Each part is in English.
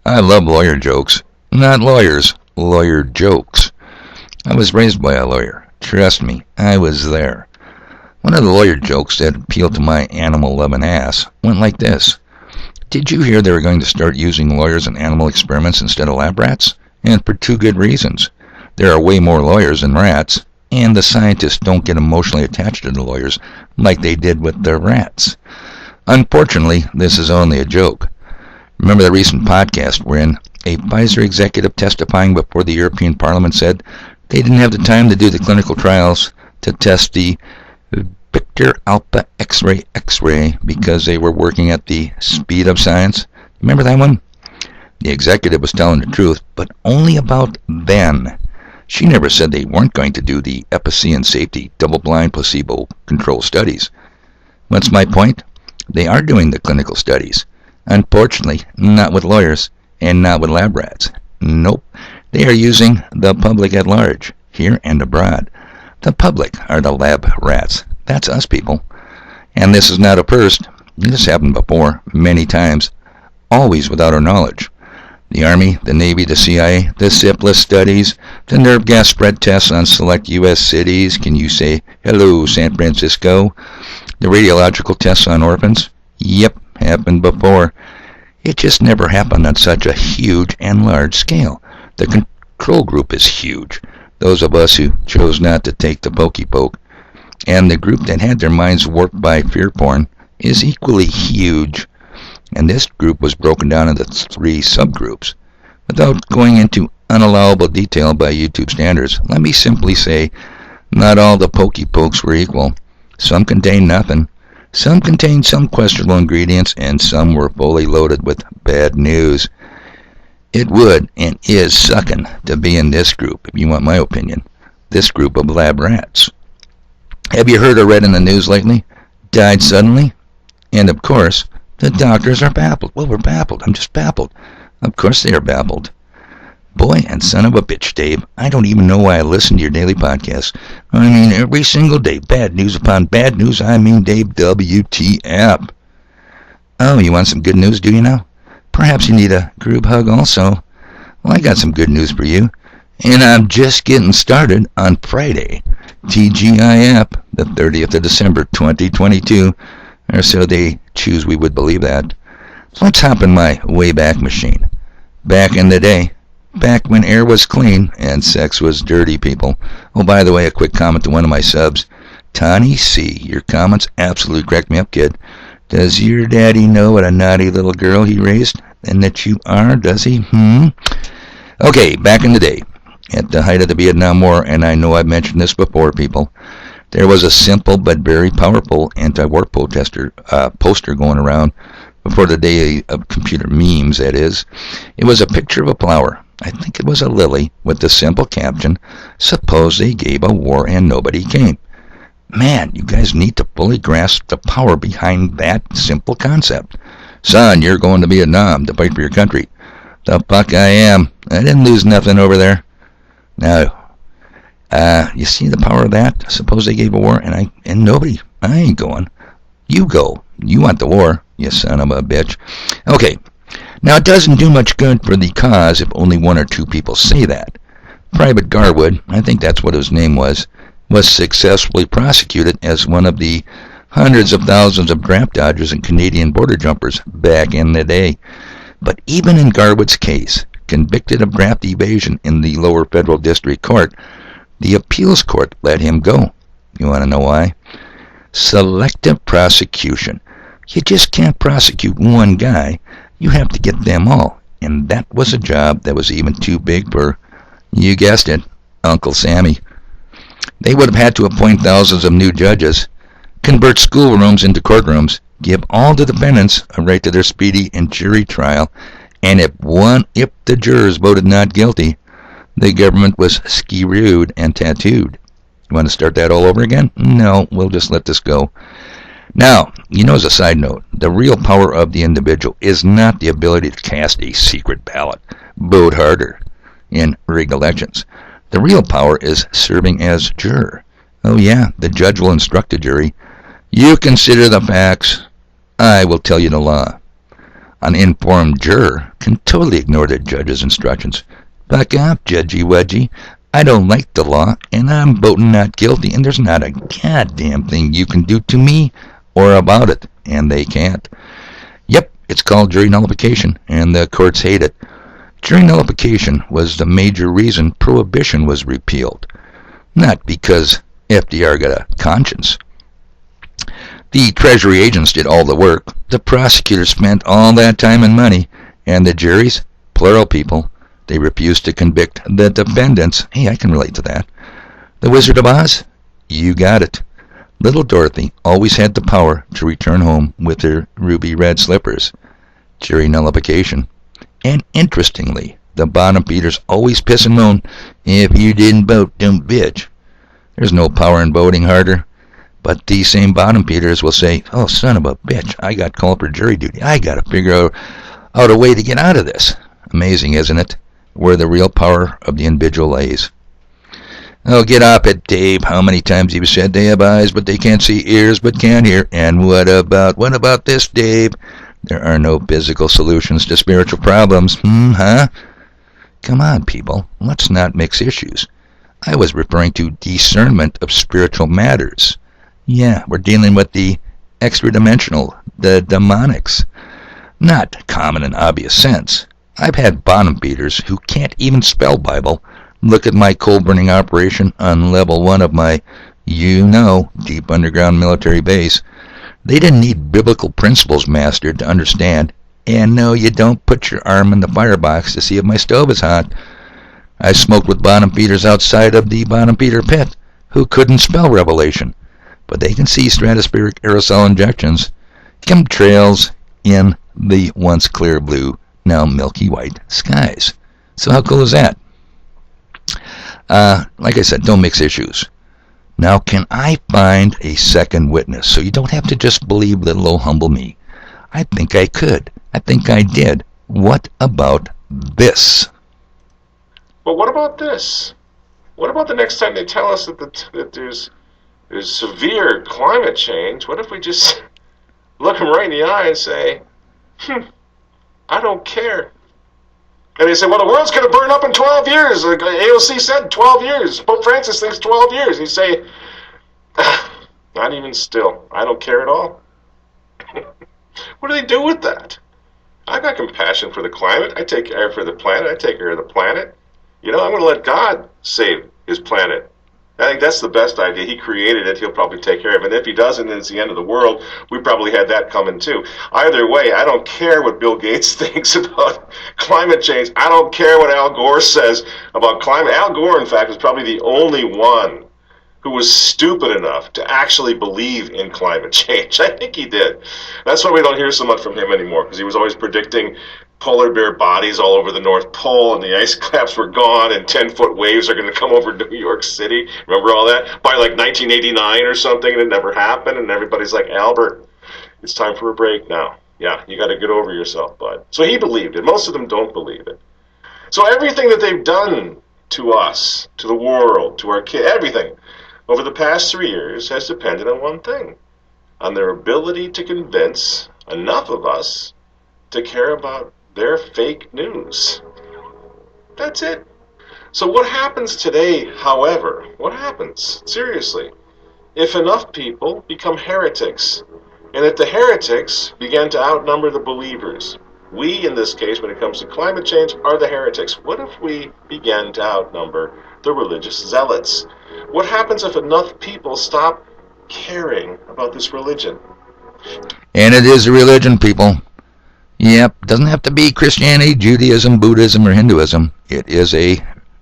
I love lawyer jokes. Not lawyers, lawyer jokes. I was raised by a lawyer. Trust me, I was there. One of the lawyer jokes that appealed to my animal-loving ass went like this. Did you hear they were going to start using lawyers in animal experiments instead of lab rats? And for two good reasons. There are way more lawyers than rats, and the scientists don't get emotionally attached to the lawyers like they did with their rats. Unfortunately, this is only a joke. Remember the recent podcast wherein a Pfizer executive testifying before the European Parliament said they didn't have the time to do the clinical trials to test the Victor Alpha X-ray because they were working at the speed of science? Remember that one? The executive was telling the truth, but only about then. She never said they weren't going to do the efficacy and safety double-blind placebo-controlled studies. What's my point? They are doing the clinical studies. Unfortunately, not with lawyers and not with lab rats. Nope. They are using the public at large, here and abroad. The public are the lab rats. That's us people. And this is not a first. This happened before, many times, always without our knowledge. The Army, the Navy, the CIA, the syphilis studies, the nerve gas spread tests on select U.S. cities. Can you say, hello, San Francisco? The radiological tests on orphans? Yep, happened before. It just never happened on such a huge and large scale. The control group is huge. Those of us who chose not to take the pokey poke. And the group that had their minds warped by fear porn is equally huge. And this group was broken down into 3 subgroups. Without going into unallowable detail by YouTube standards, let me simply say, not all the pokey pokes were equal. Some contained nothing. Some contained some questionable ingredients, and some were fully loaded with bad news. It would and is sucking to be in this group, if you want my opinion. This group of lab rats. Have you heard or read in the news lately? Died suddenly? And of course, the doctors are baffled. Well, we're baffled. I'm just baffled. Of course they are baffled. Boy and son of a bitch, Dave. I don't even know why I listen to your daily podcast. I mean, every single day, bad news upon bad news. I mean, Dave, WTF. Oh, you want some good news, do you now? Perhaps you need a group hug also. Well, I got some good news for you. And I'm just getting started on Friday, TGIF, the 30th of December, 2022. Or so they choose we would believe that. Let's hop in my Wayback Machine. Back in the day. Back when air was clean and sex was dirty, people. Oh, by the way, a quick comment to one of my subs. Tawny C, your comments absolutely cracked me up, kid. Does your daddy know what a naughty little girl he raised? And that you are, does he? Okay, back in the day. At the height of the Vietnam War, and I know I've mentioned this before, people, there was a simple but very powerful anti-war poster going around before the day of computer memes, that is. It was a picture of a flower. I think it was a lily with the simple caption, "Suppose they gave a war and nobody came." Man, you guys need to fully grasp the power behind that simple concept. Son, you're going to Vietnam to fight for your country. The fuck I am. I didn't lose nothing over there. Now, you see the power of that? Suppose they gave a war and nobody. I ain't going. You go. You want the war, you son of a bitch. Okay. Now, it doesn't do much good for the cause if only 1 or 2 people say that. Private Garwood, I think that's what his name was successfully prosecuted as one of the hundreds of thousands of draft dodgers and Canadian border jumpers back in the day. But even in Garwood's case, convicted of draft evasion in the lower federal district court, the appeals court let him go. You want to know why? Selective prosecution. You just can't prosecute one guy. You have to get them all. And that was a job that was even too big for, you guessed it, Uncle Sammy. They would have had to appoint thousands of new judges, convert schoolrooms into courtrooms, give all the defendants a right to their speedy and jury trial, and if the jurors voted not guilty, the government was skewed and tattooed. You want to start that all over again? No, we'll just let this go. Now, as a side note, the real power of the individual is not the ability to cast a secret ballot, vote harder in rigged elections. The real power is serving as juror. Oh yeah, the judge will instruct the jury. You consider the facts. I will tell you the law. An informed juror can and totally ignore the judge's instructions. Back off, Judgy Wedgy. I don't like the law, and I'm voting not guilty, and there's not a goddamn thing you can do to me or about it, and they can't. Yep, it's called jury nullification, and the courts hate it. Jury nullification was the major reason prohibition was repealed, not because FDR got a conscience. The Treasury agents did all the work, the prosecutors spent all that time and money, and the juries, plural people, they refused to convict the defendants. Hey, I can relate to that. The Wizard of Oz? You got it. Little Dorothy always had the power to return home with her ruby red slippers. Jury nullification. And interestingly, the bottom feeders always piss and moan, if you didn't vote, don't bitch. There's no power in voting harder. But these same bottom feeders will say, oh, son of a bitch, I got called for jury duty. I got to figure out a way to get out of this. Amazing, isn't it? Where the real power of the individual lays. Oh, get off it, Dave. How many times you've said they have eyes, but they can't see, ears, but can't hear. And what about this, Dave? There are no physical solutions to spiritual problems. Huh? Come on, people. Let's not mix issues. I was referring to discernment of spiritual matters. Yeah, we're dealing with the extra-dimensional, the demonics. Not common and obvious sense. I've had bottom feeders who can't even spell Bible look at my coal-burning operation on level 1 of my, deep underground military base. They didn't need biblical principles mastered to understand, and no, you don't put your arm in the firebox to see if my stove is hot. I smoked with bottom feeders outside of the bottom feeder pit who couldn't spell Revelation, but they can see stratospheric aerosol injections, chemtrails in the once clear blue, now milky white skies. So how cool is that? Like I said, don't mix issues. Now, can I find a second witness so you don't have to just believe little old humble me? I think I could. I think I did. What about this? Well, what about this? What about the next time they tell us that there's severe climate change? What if we just look them right in the eye and say, I don't care. And they say, well, the world's going to burn up in 12 years. Like AOC said, 12 years. Pope Francis thinks 12 years. And you say, not even still. I don't care at all. What do they do with that? I've got compassion for the climate. I take care for the planet. I take care of the planet. I'm going to let God save his planet. I think that's the best idea. He created it. He'll probably take care of it. And if he doesn't, then it's the end of the world. We probably had that coming too. Either way, I don't care what Bill Gates thinks about climate change. I don't care what Al Gore says about climate. Al Gore, in fact, is probably the only one who was stupid enough to actually believe in climate change. I think he did. That's why we don't hear so much from him anymore, because he was always predicting polar bear bodies all over the North Pole, and the ice caps were gone, and 10-foot waves are going to come over New York City. Remember all that? By like 1989 or something, and it never happened, and everybody's like, Albert, it's time for a break now. Yeah, you got to get over yourself, bud. So he believed it. Most of them don't believe it. So everything that they've done to us, to the world, to our kids, everything, over the past 3 years has depended on one thing, on their ability to convince enough of us to care about their fake news. That's it. So what happens today, however, what happens, seriously, if enough people become heretics, and if the heretics begin to outnumber the believers? We, in this case, when it comes to climate change, are the heretics. What if we begin to outnumber the religious zealots? What happens if enough people stop caring about this religion? And it is a religion, people. Yep, doesn't have to be Christianity, Judaism, Buddhism, or Hinduism. It is a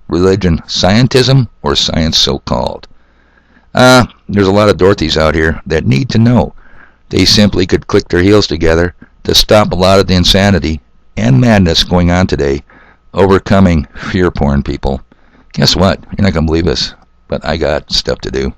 religion, scientism, or science so-called. There's a lot of Dorothys out here that need to know. They simply could click their heels together to stop a lot of the insanity and madness going on today, overcoming fear porn, people. Guess what? You're not going to believe this, but I got stuff to do.